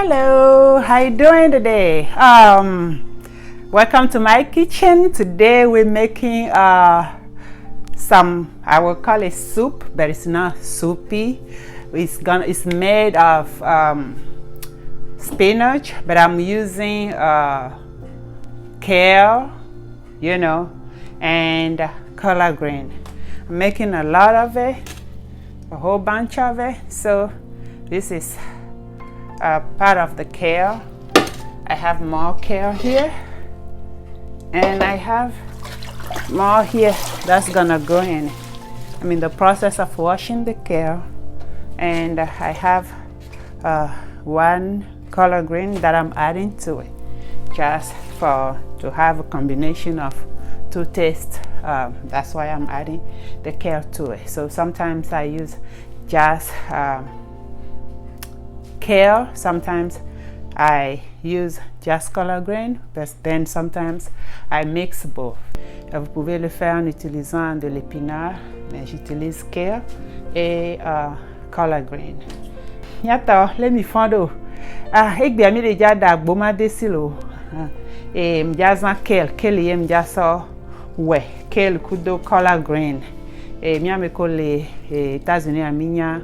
Hello, how you doing today? Welcome to my kitchen. Today we're making some, I will call it soup, but it's not soupy. It's made of spinach, but I'm using kale, you know, and collard green. I'm making a lot of it, a whole bunch of it. So this is part of the kale. I have more kale here, and I have more here that's gonna go in. I'm in the process of washing the kale, and I have one collard green that I'm adding to it, just to have a combination of two tastes. That's why I'm adding the kale to it. So sometimes I use just kale, sometimes I use just collard green, but then sometimes I mix both. Vous pouvez le faire en utilisant de l'épinard, mais j'utilise kale et collard green. Yato, let me find ik ben de jada Gboma Dessi lo. Mjazan kale mjaso we kale kudo collard green. Miame ko les États-Unis a minya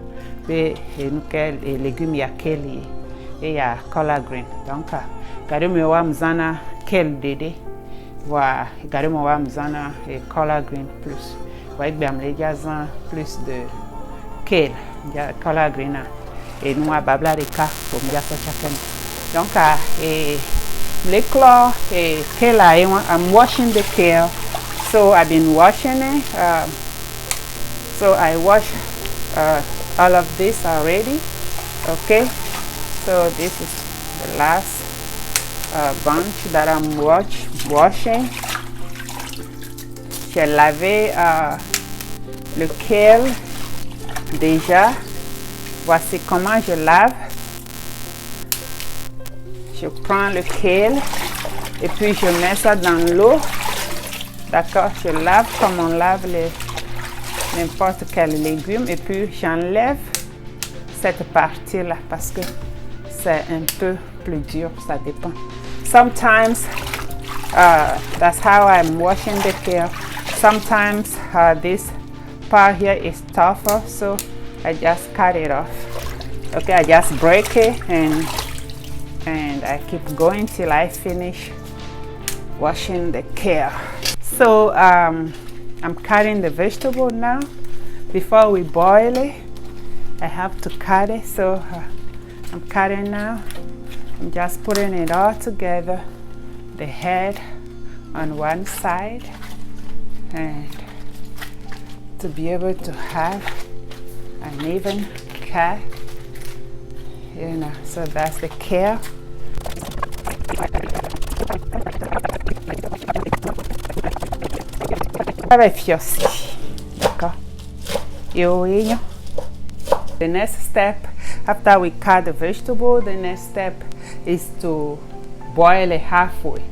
be nukel légumes ya kale et ya collard green. Donc gade me wa mzana kale dede wa gade me wa mzana collard green plus. Wa ik ben le jazan plus de kale ja collard green et nous a babla de ka pour mjaso chaken. Donc l'éclat kale I'm washing the kale. So I've been washing it. So I wash all of this already. Okay, so this is the last bunch that I'm washing. J'ai lavé le kale déjà. Voici comment je lave. Je prends le kale et puis je mets ça dans l'eau. D'accord, je lave comme on lave n'importe quel légume et puis j'enlève cette partie là parce que c'est un peu plus dur, ça dépend. Sometimes that's how I'm washing the kale. Sometimes this part here is tougher, so I just cut it off. Okay, I just break it and I keep going till I finish washing the kale. So I'm cutting the vegetable now. Before we boil it, I have to cut it. So I'm cutting now. I'm just putting it all together. The head on one side, and to be able to have an even cut, you know. So that's the kale. The next step, after we cut the vegetable, the next step is to boil it halfway.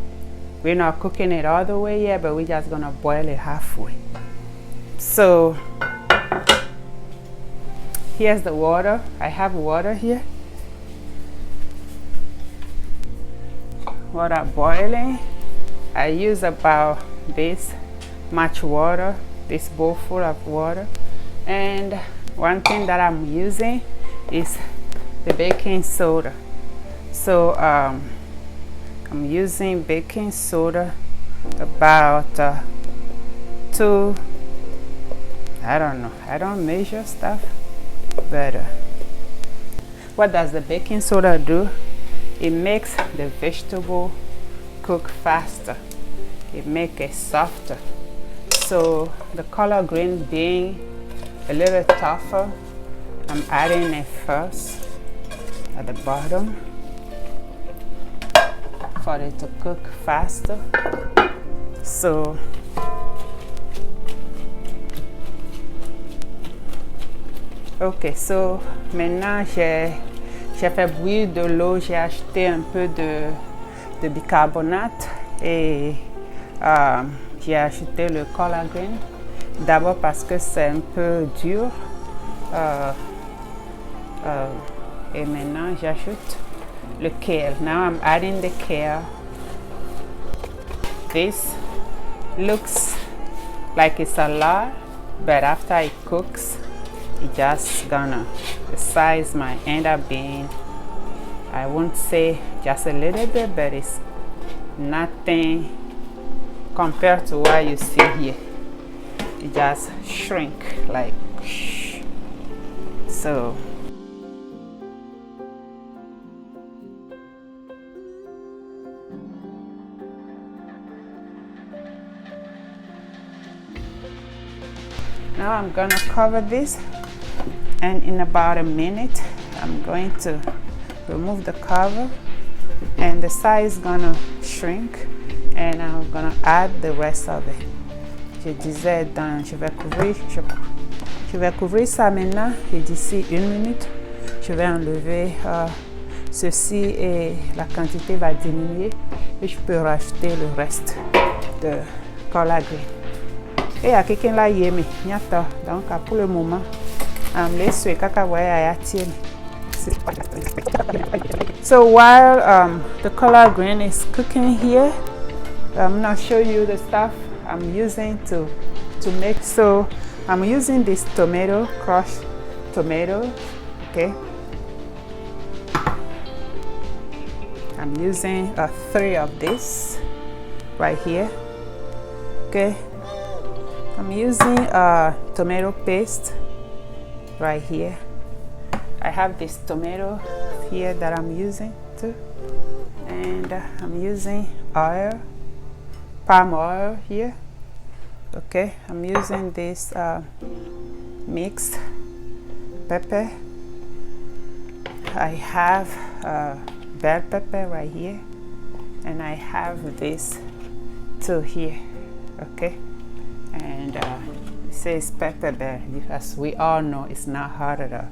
We're not cooking it all the way yet, but we're just gonna boil it halfway. So here's the water. I have water here. Water boiling. I use about this much water, this bowl full of water. And one thing that I'm using is the baking soda. So I'm using baking soda about 2, I don't know, I don't measure stuff, but what does the baking soda do? It makes the vegetable cook faster. It makes it softer. So the collard green being a little tougher, I'm adding it first at the bottom for it to cook faster. So ok, so maintenant j'ai fait bouillir de l'eau, j'ai acheté un peu de bicarbonate et j'ai ajouté le collard green. D'abord parce que c'est un peu dur. Et maintenant j'ajoute le kale. Now I'm adding the kale. This looks like it's a lot, but after it cooks, it just gonna, the size might end up being, I won't say just a little bit, but it's nothing compared to what you see here. It just shrink like so. Now I'm gonna cover this, and in about a minute I'm going to remove the cover, and the size is gonna shrink, and I'm gonna add the rest of it. Je disais, je vais couvrir ça maintenant, et d'ici 1 minute je vais enlever ceci et la quantité va diminuer et je peux rajouter le reste de collard green. Et à quelqu'un là yémi nyata, donc pour le moment les souhaits cacahuètes à tienne. So while the collard green is cooking here, I'm gonna show you the stuff I'm using to make. So I'm using this tomato, crushed tomato, okay. I'm using 3 of this right here, okay. I'm using tomato paste right here. I have this tomato here that I'm using too, and I'm using oil, palm oil here, okay. I'm using this mixed pepper. I have bell pepper right here, and I have this too here, okay. And it says pepper there because we all know it's not hot at all,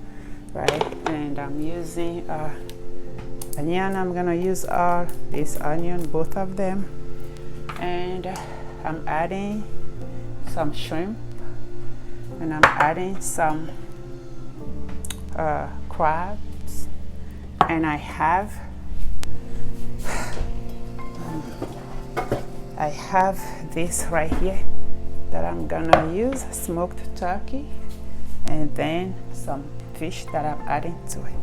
right? And I'm using onion. I'm gonna use all this onion, both of them, and I'm adding some shrimp, and I'm adding some crabs, and I have this right here that I'm gonna use, smoked turkey, and then some fish that I'm adding to it.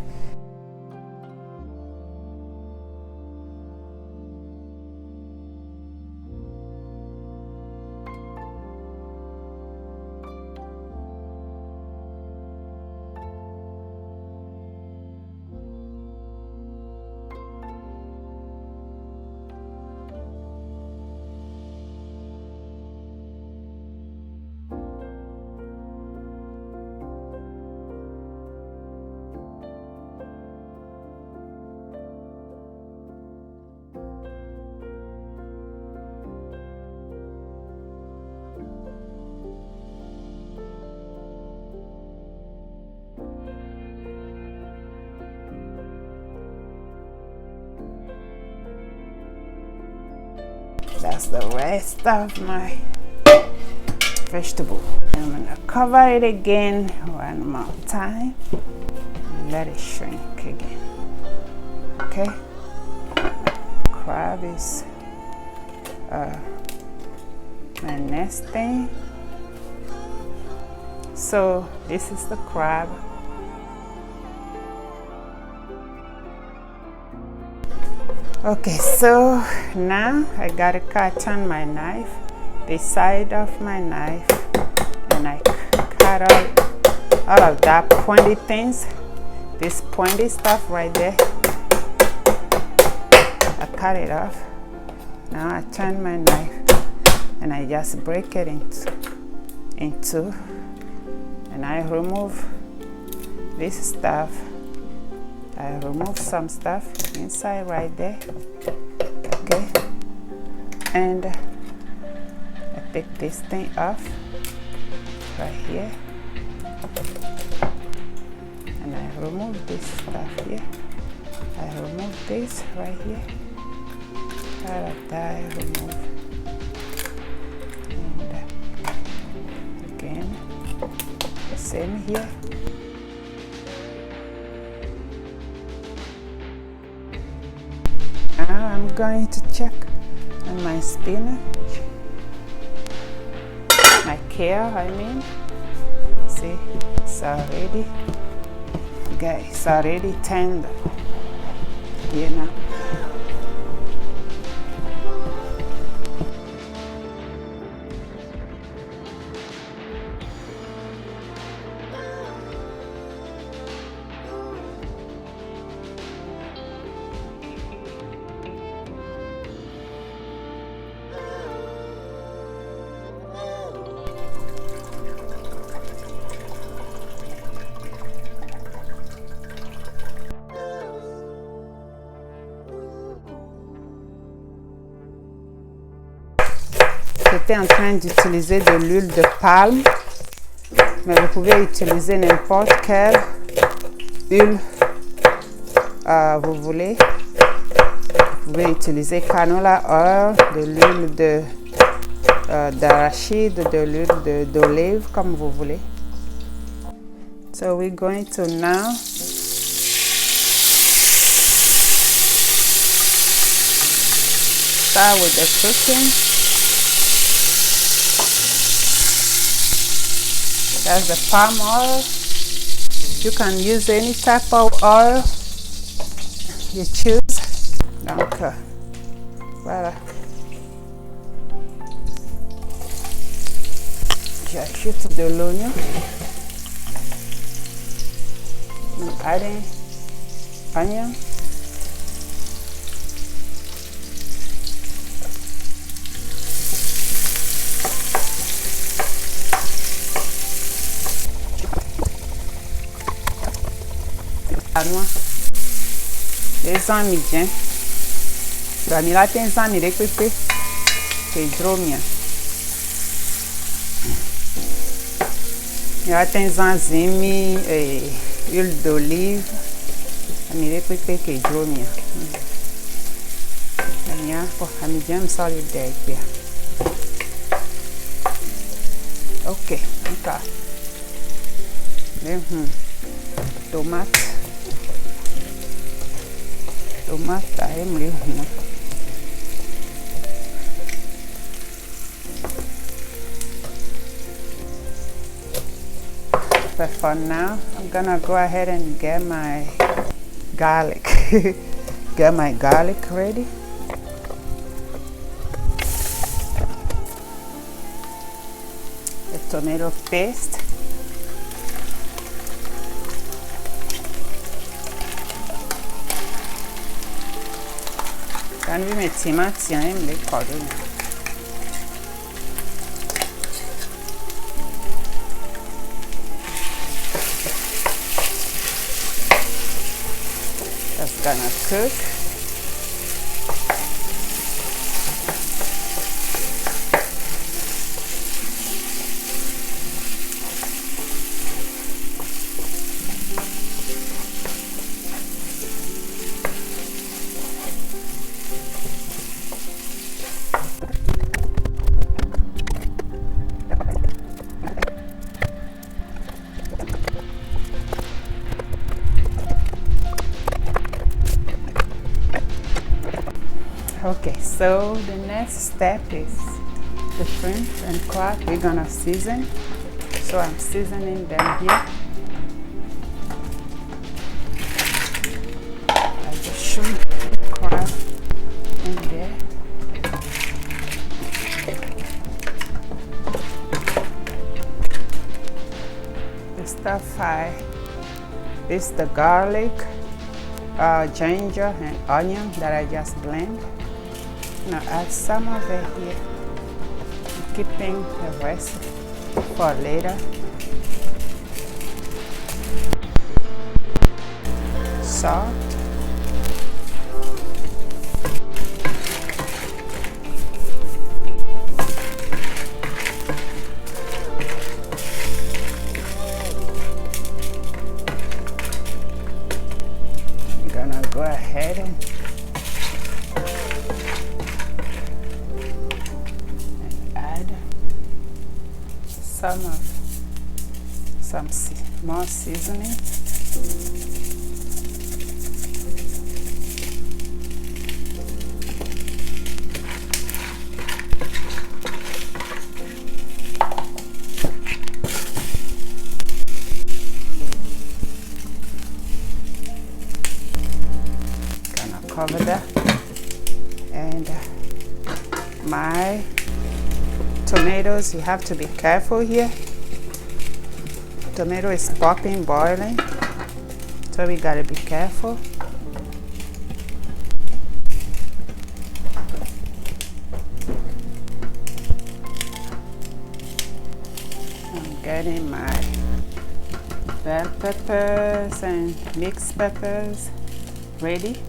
That's the rest of my vegetable. I'm gonna cover it again one more time and let it shrink again. Okay. Crab is my next thing. So this is the crab. Okay, so now I gotta cut on my knife, the side of my knife, and I cut out all of that pointy things, this pointy stuff right there. I cut it off. Now I turn my knife and I just break it into, and I remove this stuff. I remove some stuff inside right there, okay, and I take this thing off right here, and I remove this stuff here. I remove this right here, all of that I remove, and again the same here. Now I'm going to check on my spinach, my kale, I mean. See, it's already, guys, it's already tender, you know. J'étais en train d'utiliser de l'huile de palme, mais vous pouvez utiliser n'importe quelle huile vous voulez. Vous pouvez utiliser canola oil, de l'huile d'arachide, de l'huile d'olive, comme vous voulez. So we're going to now start with the cooking. That's the palm oil. You can use any type of oil you choose. Donc, voilà. J'ajoute de l'oignon. I'm adding onion. Les amis bien. Gami la ten zami de pepe. Que dromia. La ten zanzimi huile d'olive. Ami de pepe que dromia. Amia pour ami bien solid day. Ok, encore. Tomate. Tomate aime les humans. But for now, I'm gonna go ahead and get my garlic. Get my garlic ready. The tomato paste. Kan vi med timati aime les cordons. That's gonna cook. Okay, so the next step is the shrimp and crab. We're gonna season. So I'm seasoning them here. I just shrimp and crab in there. The stuff this the garlic, ginger and onion that I just blend. Now add some of it here, keeping the rest for later. Salt. I'm gonna go ahead and some more seasoning. And my tomatoes, you have to be careful here. Tomato is popping, boiling, so we gotta be careful. I'm getting my bell peppers and mixed peppers ready.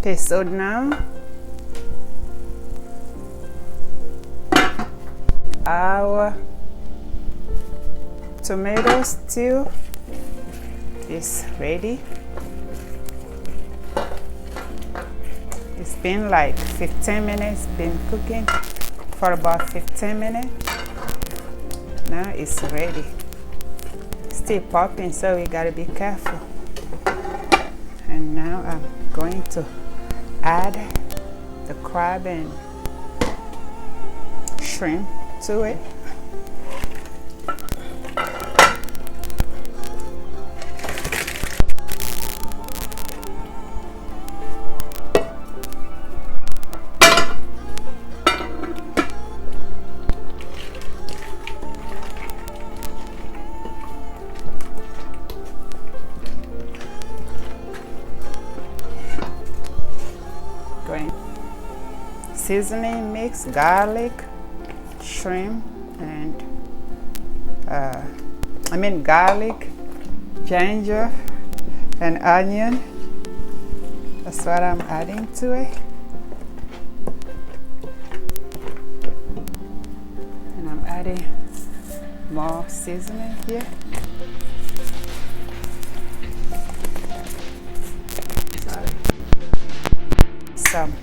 Okay, so now our tomato stew is ready. It's been like 15 minutes, been cooking for about 15 minutes. Now it's ready. Still popping, so we gotta be careful. And now I'm going to add the crab and shrimp to it. Seasoning mix, garlic, shrimp, and garlic, ginger, and onion. That's what I'm adding to it. And I'm adding more seasoning here. Some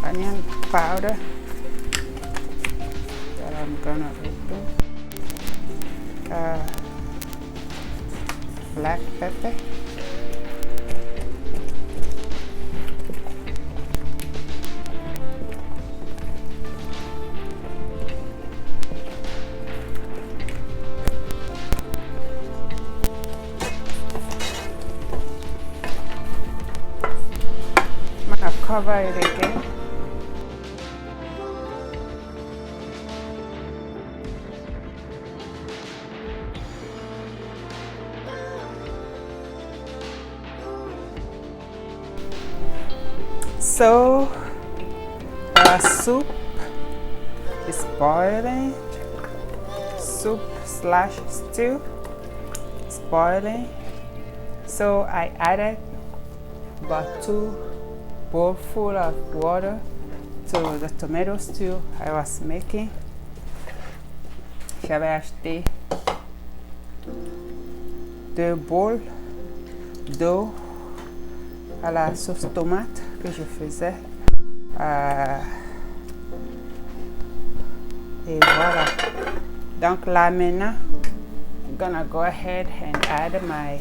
onion powder that I'm gonna open. Black pepper. I'm gonna cover it again. So our soup is boiling. Soup slash stew is boiling. So I added about 2 bowls full of water to the tomato stew I was making. J'avais acheté 2 bowls d'eau à la sauce tomate que je faisais. Et voilà. Donc là maintenant, I'm gonna go ahead and add my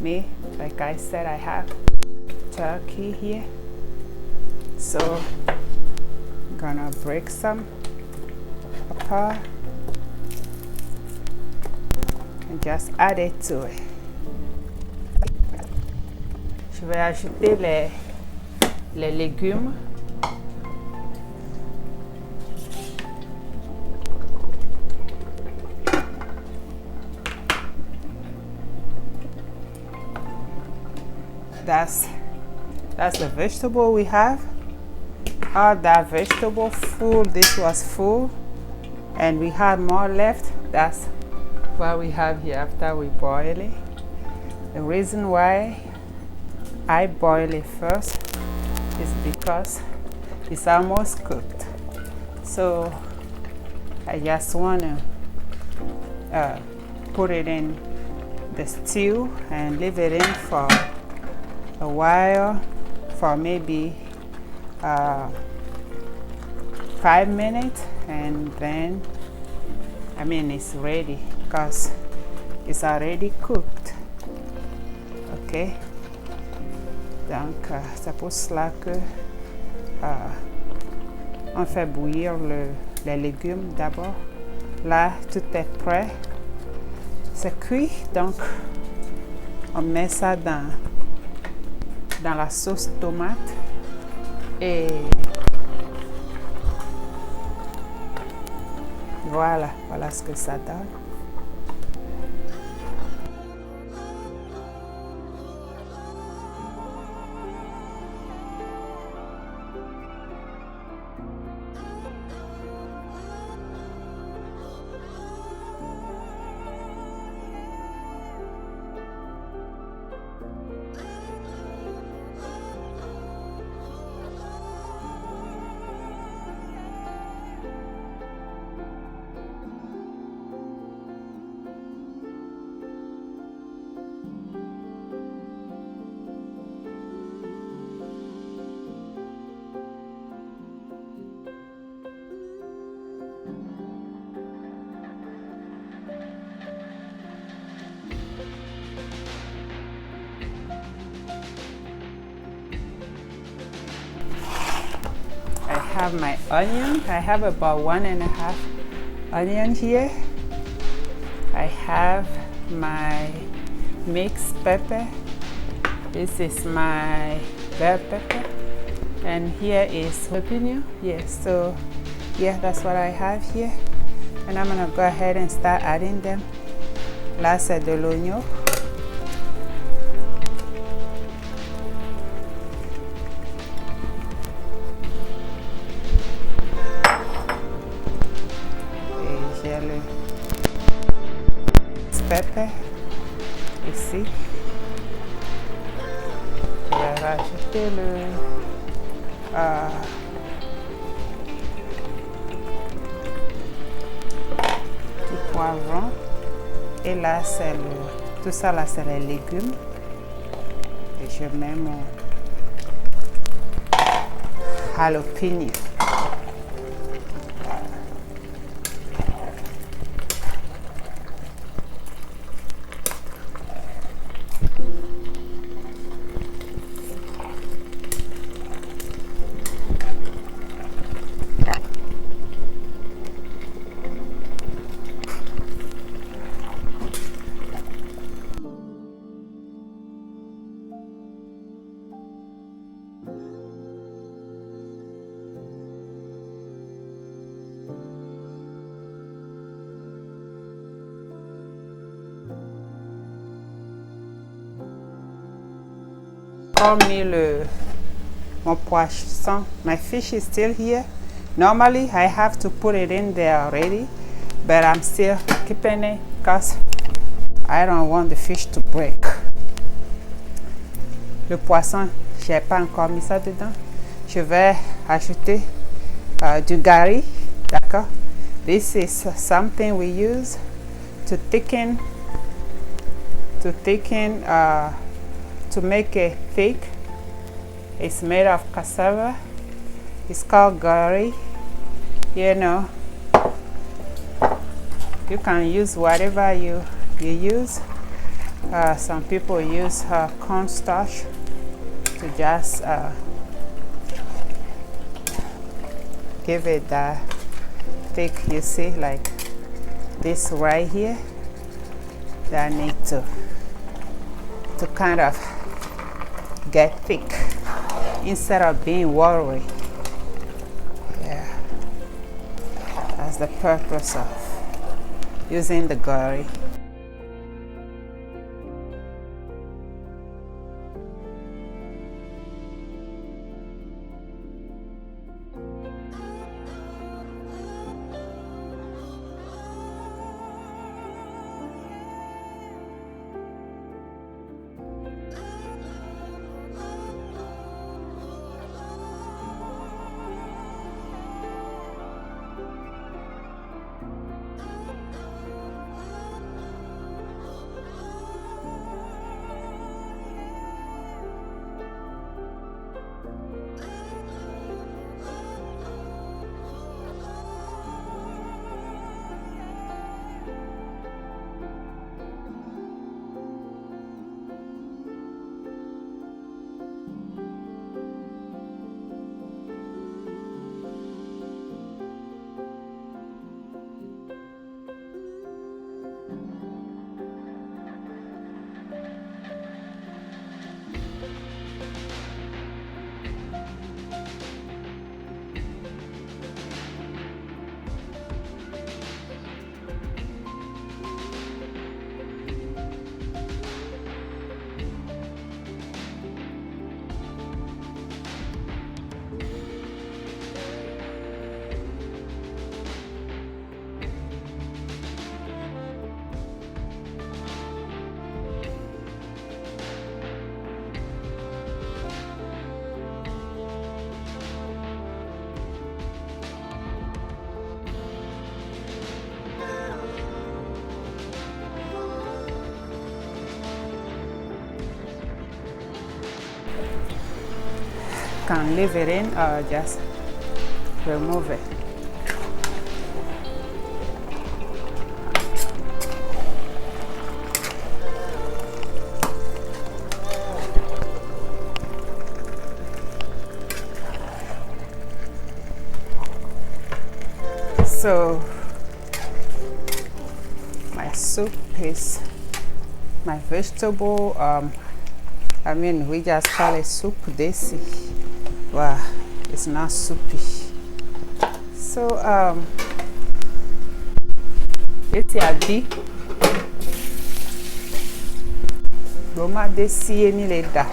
meat. Like I said, I have turkey here. So I'm gonna break some apart and just add it to it. Je vais ajouter les légumes. That's the vegetable we have. All that vegetable full. This was full, and we had more left. That's what we have here after we boil it. The reason why I boil it first is because it's almost cooked. So I just want to put it in the stew and leave it in for a while, for maybe 5 minutes, and then it's ready because it's already cooked. Ok, donc c'est pour cela que on fait bouillir les légumes d'abord. Là, tout est prêt, c'est cuit, donc on met ça dans la sauce tomate et voilà ce que ça donne. I have my onion. I have about 1.5 onion here. I have my mixed pepper. This is my bell pepper. And here is jalapeno. Yes, so yeah, that's what I have here. And I'm gonna go ahead and start adding them. Là, c'est de l'oignon. Pepper ici. Je vais rajouter le poivron. Et là, c'est tout ça là, c'est les légumes. Et je mets mon jalapeno. Mon poisson, my fish is still here. Normally I have to put it in there already, but I'm still keeping it because I don't want the fish to break. Le poisson, j'ai pas encore mis ça dedans. Je vais ajouter du gari, d'accord? This is something we use to make it thick. It's made of cassava. It's called gari. You know, you can use whatever you use. Some people use cornstarch to just give it that thick, you see, like this right here. That need to kind of get thick instead of being watery. Yeah, that's the purpose of using the gari. can leave it in or just remove it. So my soup is my vegetable. I mean, we just call it soup Dessi. Wow, it's not soupy. So it's a dit Gboma Dessi ni le da.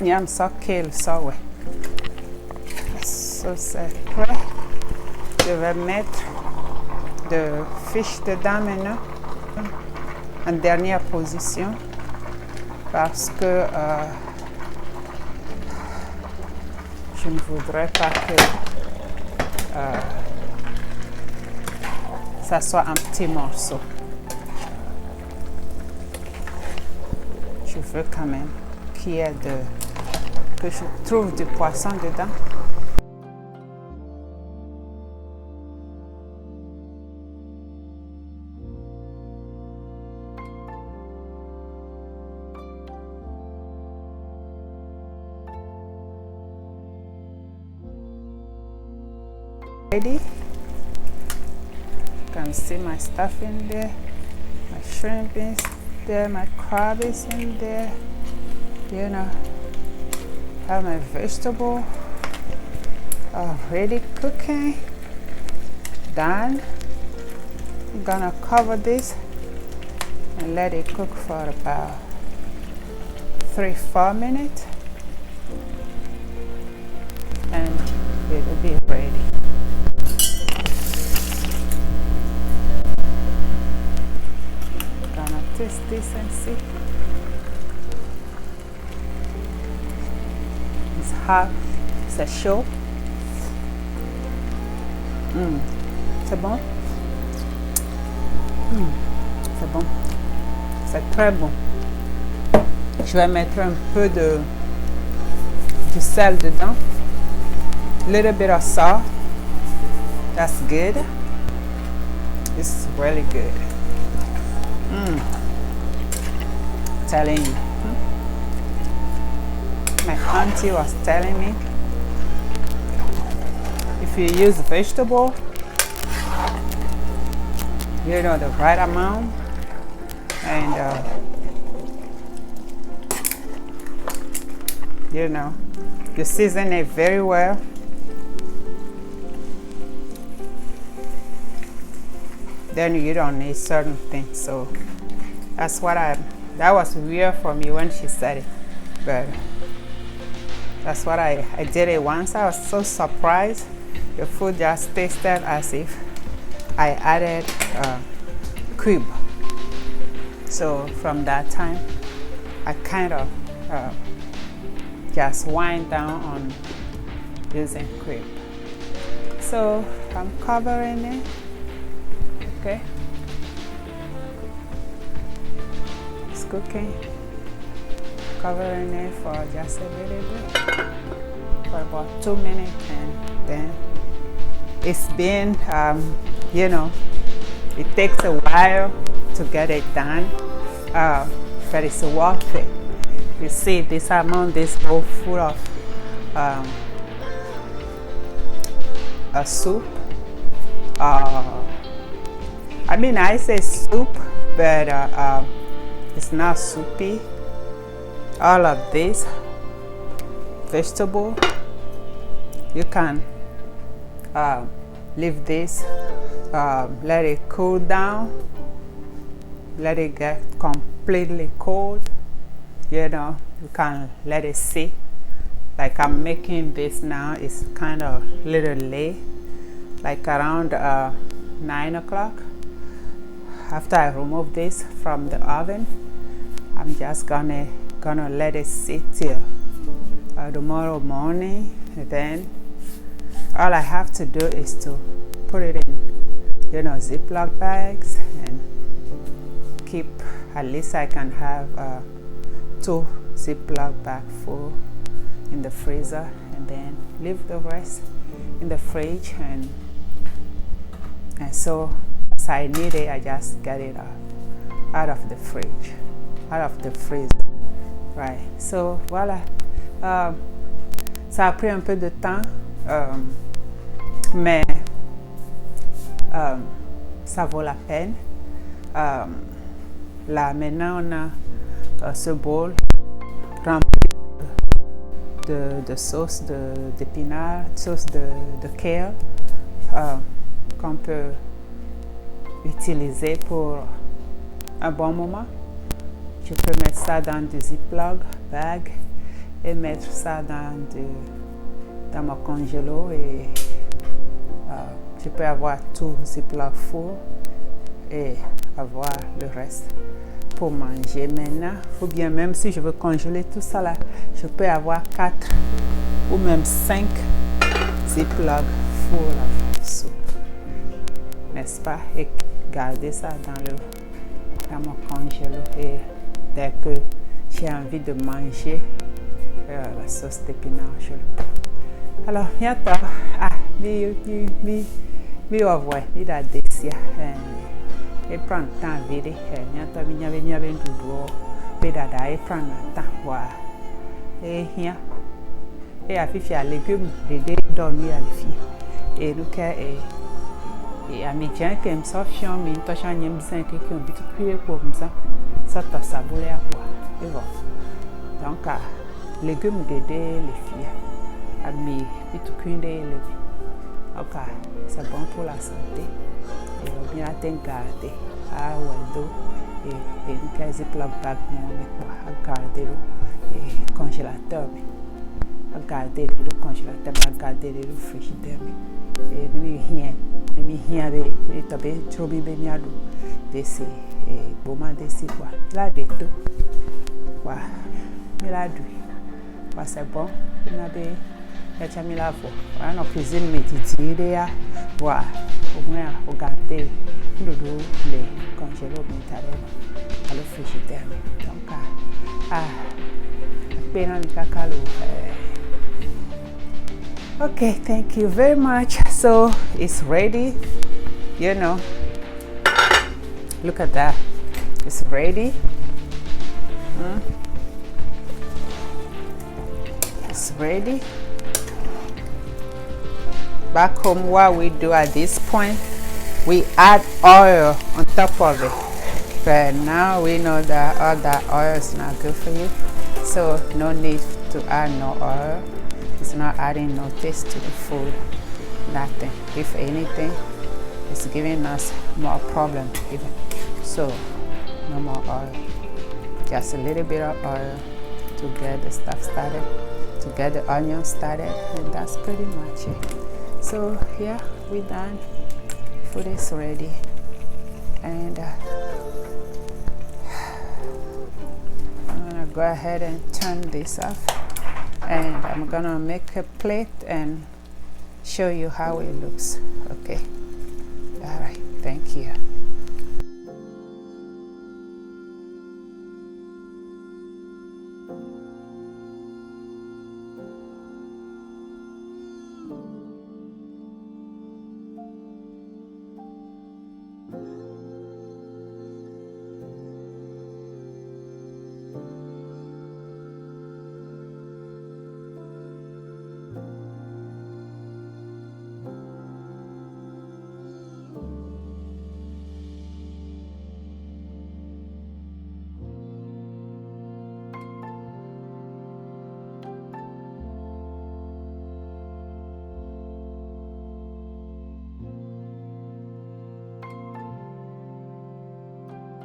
Yam so kale so ouais. So c'est prêt. Je vais mettre de fiche dedans maintenant en dernière position parce que je ne voudrais pas que ça soit un petit morceau. Je veux quand même qu'il y ait que je trouve du poisson dedans. Ready. You can see my stuff in there, my shrimp is there, my crab is in there, you know, have my vegetable already cooking, done. I'm gonna cover this and let it cook for about 3-4 minutes and it will be ready. Taste this and see. It's hot, c'est chaud. C'est bon? C'est bon. C'est très bon. Je vais mettre un peu du sel dedans. Little bit of salt. That's good. It's really good. Telling you. My auntie was telling me if you use vegetable, you know, the right amount, and you know, you season it very well, then you don't need certain things. So that's what that was weird for me when she said it, but that's what I did it once. I was so surprised. The food just tasted as if I added cube. So from that time, I kind of just wind down on using cube. So I'm covering it, okay? Cooking, covering it for just a little bit for about 2 minutes, and then it's been you know, it takes a while to get it done, but it's worth it. You see this amount, this bowl full of a soup. I mean, I say soup, but it's not soupy. All of this vegetable, you can leave this, let it cool down, let it get completely cold. You know, you can let it sit. Like I'm making this now, it's kind of little late, like around 9 o'clock. After I remove this from the oven, I'm just gonna let it sit till tomorrow morning. And then all I have to do is to put it in, you know, Ziploc bags and keep. At least I can have 2 Ziploc bag full in the freezer, and then leave the rest in the fridge. And so as I need it, I just get it out of the fridge, out of the freezer, right? So voilà, ça a pris un peu de temps, mais ça vaut la peine. Là maintenant on a ce bol rempli de sauce d'épinards, sauce de kale, qu'on peut utiliser pour un bon moment. Je peux mettre ça dans du Ziploc bag et mettre ça dans mon congélo, et je peux avoir tout Ziploc full et avoir le reste pour manger maintenant. Ou bien même si je veux congeler tout ça là, je peux avoir 4 ou même 5 Ziploc full of soup, n'est-ce pas? Et garder ça dans mon congélo, et dès que j'ai envie de manger la sauce d'épinards, je le prends. Alors, bientôt, mi ovwe, mi da Dessi, et prendre temps vide, bientôt mi nyabe ndudo, pedada et prendre temps, voilà. Et rien, et à fifi à légumes, de dormir à l'effi, et nous et à mes gens qui me sortent, mais ils sont en train qui ont vite cuire comme ça t'a saboulé à quoi, et bon. Donc, légumes de les filles, à mes vite cuire les légumes. Ok, c'est bon pour la santé. Et bien, à garder à Waldo et une case Ziploc bag à garder le congélateur, à garder le congélateur, à garder le frigidaire. Et nous rien et taper trop bien miado Dessi et Gboma Dessi quoi. Là de tout. Voilà. Mais là du. Voilà, c'est bon. On a des ya mis la vo. Voilà, nos cuisine méditerranéenne là. Voilà. Au moins regarder nous les congélos méditerranéens à le frigidaire. Donc peine de cacao. Okay, thank you very much. So it's ready, you know. Look at that. It's ready. It's ready. Back home, what we do at this point, we add oil on top of it. But now we know that all that oil is not good for you. So no need to add no oil. It's not adding no taste to the food, nothing. If anything, it's giving us more problem even. So, no more oil. Just a little bit of oil to get the stuff started, to get the onion started, and that's pretty much it. So, yeah, we're done. Food is ready. And I'm gonna go ahead and turn this off. And I'm gonna make a plate and show you how it looks. Okay. All right. Thank you.